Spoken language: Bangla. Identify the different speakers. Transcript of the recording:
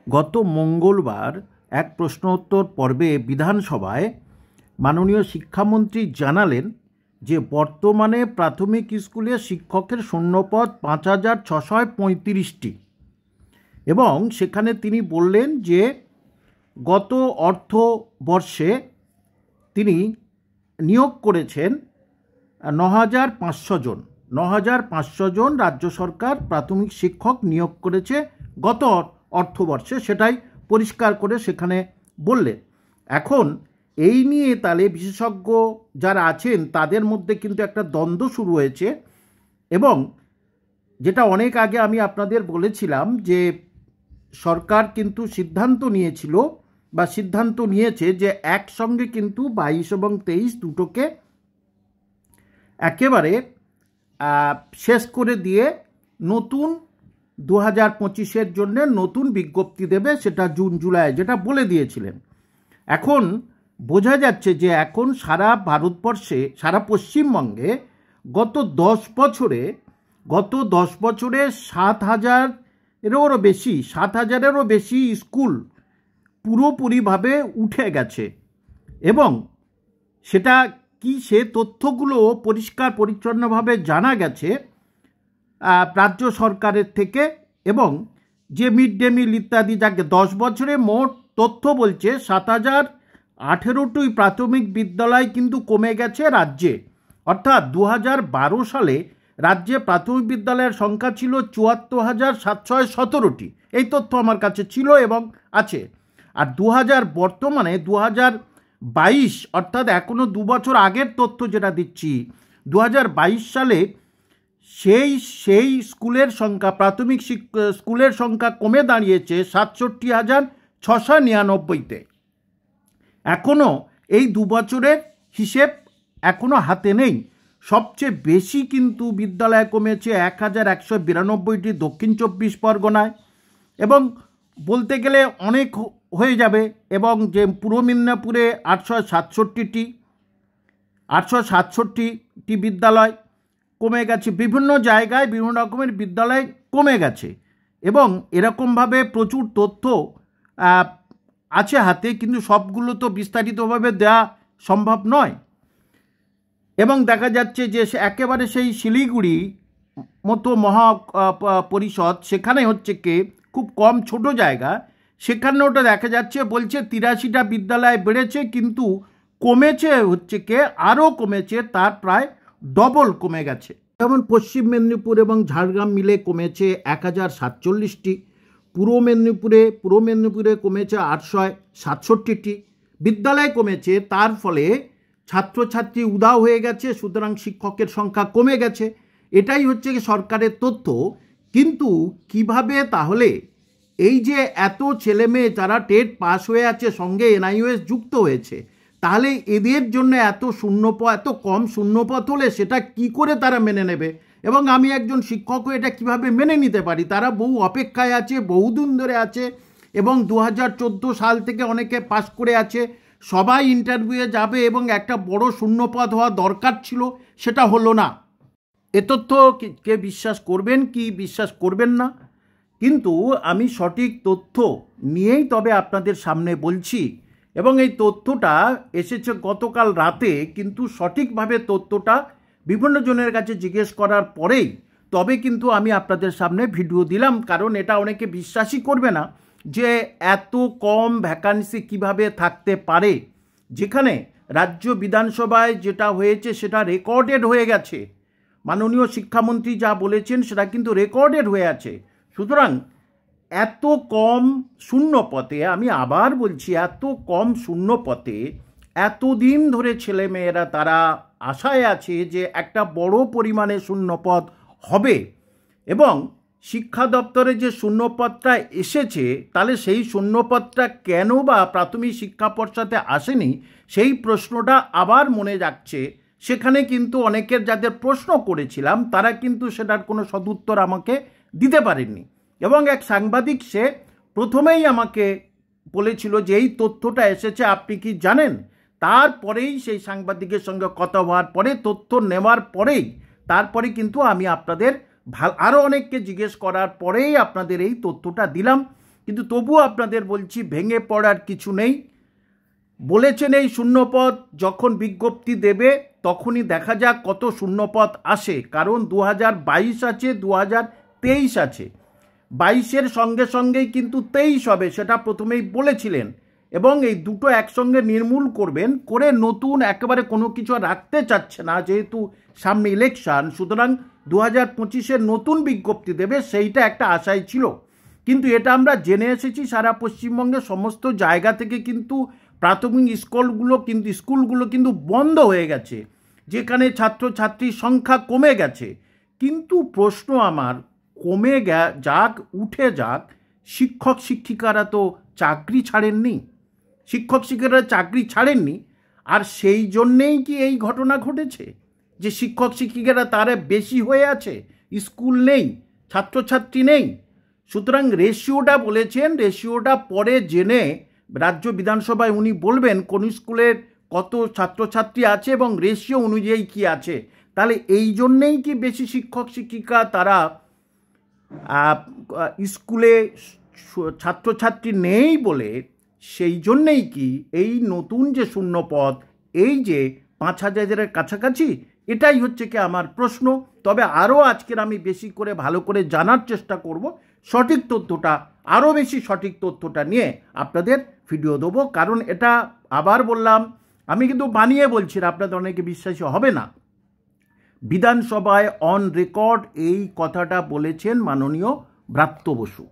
Speaker 1: গত মঙ্গলবার এক প্রশ্নোত্তর পর্বে বিধানসভায় মাননীয় শিক্ষামন্ত্রী জানালেন যে বর্তমানে প্রাথমিক স্কুলে শিক্ষকের শূন্যপদ 5,635টি এবং সেখানে তিনি বললেন যে গত অর্থবর্ষে তিনি নিয়োগ করেছেন 9,500 জন 9,500 জন রাজ্য সরকার প্রাথমিক শিক্ষক নিয়োগ করেছে গত অর্থবর্ষে, সেটাই পরিষ্কার করে সেখানে বললেন। এখন এই নিয়ে তাহলে বিশেষজ্ঞ যারা আছেন তাদের মধ্যে কিন্তু একটা দ্বন্দ্ব শুরু হয়েছে এবং যেটা অনেক আগে আমি আপনাদের বলেছিলাম যে সরকার কিন্তু সিদ্ধান্ত নিয়েছে যে একসঙ্গে কিন্তু 22 এবং 23 দুটোকে একেবারে শেষ করে দিয়ে নতুন 2025-এর জন্য নতুন বিজ্ঞপ্তি দেবে, সেটা জুন জুলাই যেটা বলে দিয়েছিলেন। এখন বোঝা যাচ্ছে যে এখন সারা ভারতবর্ষে, সারা পশ্চিমবঙ্গে গত 10 বছরে 7,000-এরও বেশি স্কুল পুরোপুরিভাবে উঠে গেছে এবং সেটা কি সে তথ্যগুলো পরিষ্কার পরিচ্ছন্নভাবে জানা গেছে রাজ্য সরকারের থেকে। এবং যে মিড ডে মিল ইত্যাদি, যাকে 10 বছরে মোট তথ্য বলছে 7,018টি প্রাথমিক বিদ্যালয় কিন্তু কমে গেছে রাজ্যে, অর্থাৎ 2012 সালে রাজ্যে প্রাথমিক বিদ্যালয়ের সংখ্যা ছিল 74,717টি। এই তথ্য আমার কাছে ছিল এবং আছে। আর বর্তমানে 2022 অর্থাৎ এখনও 2 বছর আগের তথ্য যেটা দিচ্ছি, 2022 সালে সেই স্কুলের সংখ্যা, প্রাথমিক স্কুলের সংখ্যা কমে দাঁড়িয়েছে 67,699-তে। এখনও এই 2 বছরের হিসেব এখনও হাতে নেই। সবচেয়ে বেশি কিন্তু বিদ্যালয় কমেছে 1,192টি দক্ষিণ 24 পরগনায় এবং বলতে গেলে অনেক হয়ে যাবে, এবং যে পূর্ব মেদিনীপুরে 867টি বিদ্যালয় কমে গেছে। বিভিন্ন জায়গায় বিভিন্ন রকমের বিদ্যালয় কমে গেছে এবং এরকমভাবে প্রচুর তথ্য আছে হাতে, কিন্তু সবগুলো তো বিস্তারিতভাবে দেওয়া সম্ভব নয়। এবং দেখা যাচ্ছে যে একেবারে সেই শিলিগুড়ি মতো মহা পরিষদ, সেখানে হচ্ছে কি খুব কম ছোট জায়গা, সেখানে ওটা দেখা যাচ্ছে বলছে 83টা বিদ্যালয় বেড়েছে, কিন্তু কমেছে হচ্ছে কি আরও কমেছে, তার প্রায় ডবল কমে গেছে। যেমন পশ্চিম মেদিনীপুর এবং ঝাড়গ্রাম মিলে কমেছে 1,047টি, পূর্ব মেদিনীপুরে কমেছে 867টি বিদ্যালয় কমেছে। তার ফলে ছাত্রছাত্রী উধাও হয়ে গেছে, সুতরাং শিক্ষকের সংখ্যা কমে গেছে। এটাই হচ্ছে সরকারের তথ্য। কিন্তু কিভাবে তাহলে এই যে এত ছেলে মেয়ে যারা টেট পাস হয়ে আছে, সঙ্গে NIOS যুক্ত হয়েছে, তাহলে এদের জন্য এত কম শূন্যপদ হলে সেটা কি করে তারা মেনে নেবে? এবং আমি একজন শিক্ষকও এটা কিভাবে মেনে নিতে পারি? তারা বহু অপেক্ষায় আছে, বহুদিন ধরে আছে এবং 2014 সাল থেকে অনেকে পাস করে আছে, সবাই ইন্টারভিউয়ে যাবে এবং একটা বড় শূন্যপদ হওয়া দরকার ছিল, সেটা হলো না। এ তথ্য কে বিশ্বাস করবেন কি বিশ্বাস করবেন না, কিন্তু আমি সঠিক তথ্য নিয়েই তবে আপনাদের সামনে বলছি এবং এই তথ্যটা এসেছে গতকাল রাতে, কিন্তু সঠিকভাবে তথ্যটা বিভিন্ন জনের কাছে জিজ্ঞেস করার পরেই তবে কিন্তু আমি আপনাদের সামনে ভিডিও দিলাম, কারণ এটা অনেকে বিশ্বাসই করবে না যে এত কম ভ্যাকান্সি কিভাবে থাকতে পারে, যেখানে রাজ্য বিধানসভায় যেটা হয়েছে সেটা রেকর্ডেড হয়ে গেছে। মাননীয় শিক্ষামন্ত্রী যা বলেছেন সেটা কিন্তু রেকর্ডেড হয়ে আছে। সুতরাং এত কম শূন্যপদে, আমি আবার বলছি, এত কম শূন্যপদে এতদিন ধরে ছেলেমেয়েরা তারা আশায় আছে যে একটা বড় পরিমাণে শূন্যপদ হবে এবং শিক্ষা দপ্তরে যে শূন্যপদটা এসেছে, তাহলে সেই শূন্যপদটা কেন বা প্রাথমিক শিক্ষা পর্ষদে আসেনি, সেই প্রশ্নটা আবার মনে যাচ্ছে। সেখানে কিন্তু অনেকের যাদের প্রশ্ন করেছিলাম তারা কিন্তু সেটার কোনো সদুত্তর আমাকে দিতে পারেননি এবং এক সাংবাদিক সে প্রথমেই আমাকে বলেছিল যে এই তথ্যটা এসেছে, আপনি কি জানেন? তারপরেই সেই সাংবাদিকের সঙ্গে কথা হওয়ার পরে, তথ্য নেওয়ার পরেই, তারপরে কিন্তু আমি আপনাদের আরও অনেককে জিজ্ঞেস করার পরেই আপনাদের এই তথ্যটা দিলাম কিন্তু তবুও আপনাদের বলছি, ভেঙে পড়ার কিছু নেই। বলেছেন এই শূন্যপদ যখন বিজ্ঞপ্তি দেবে তখনই দেখা যাক কত শূন্যপদ আসে, কারণ 2022 আছে, 2023 আছে। 22-এর সঙ্গে সঙ্গেই কিন্তু 23 হবে, সেটা প্রথমেই বলেছিলেন। এবং এই দুটো একসঙ্গে নির্মূল করবেন, করে নতুন একেবারে কোনো কিছু রাখতে চাচ্ছে না, যেহেতু সামনে ইলেকশন, সুতরাং 2025-এর নতুন বিজ্ঞপ্তি দেবে, সেইটা একটা আশাই ছিল। কিন্তু এটা আমরা জেনে এসেছি সারা পশ্চিমবঙ্গের সমস্ত জায়গা থেকে কিন্তু প্রাথমিক স্কুলগুলো কিন্তু বন্ধ হয়ে গেছে, যেখানে ছাত্রছাত্রীর সংখ্যা কমে গেছে। কিন্তু প্রশ্ন আমার, কমে যাক উঠে যাক, শিক্ষক শিক্ষিকারা তো চাকরি ছাড়েননি, চাকরি ছাড়েননি। আর সেই জন্যেই কি এই ঘটনা ঘটেছে যে শিক্ষক শিক্ষিকারা তারা বেশি হয়ে আছে, স্কুল নেই, ছাত্রছাত্রী নেই? সুতরাং রেশিওটা বলেছেন, রেশিওটা পরে জেনে রাজ্য বিধানসভায় উনি বলবেন কোন স্কুলের কত ছাত্রছাত্রী আছে এবং রেশিও অনুযায়ী কি আছে। তাহলে এই জন্যেই কি বেশি শিক্ষক শিক্ষিকা তারা স্কুলে ছাত্রছাত্রী নেই বলে, সেই জন্যেই কি এই নতুন যে শূন্যপদ, এই যে 5,000-এর কাছাকাছি, এটাই হচ্ছে কি আমার প্রশ্ন। তবে আরও আজকের আমি বেশি করে ভালো করে জানার চেষ্টা করব, সঠিক তথ্যটা, আরও বেশি সঠিক তথ্যটা নিয়ে আপনাদের ভিডিও দেবো। কারণ এটা আবার বললাম, আমি কিন্তু বানিয়ে বলছি না, আপনাদের অনেকে বিশ্বাসী হবে না। বিধানসভায় অন রেকর্ড এই কথাটা বলেছেন মাননীয় ব্রাত্য বসু।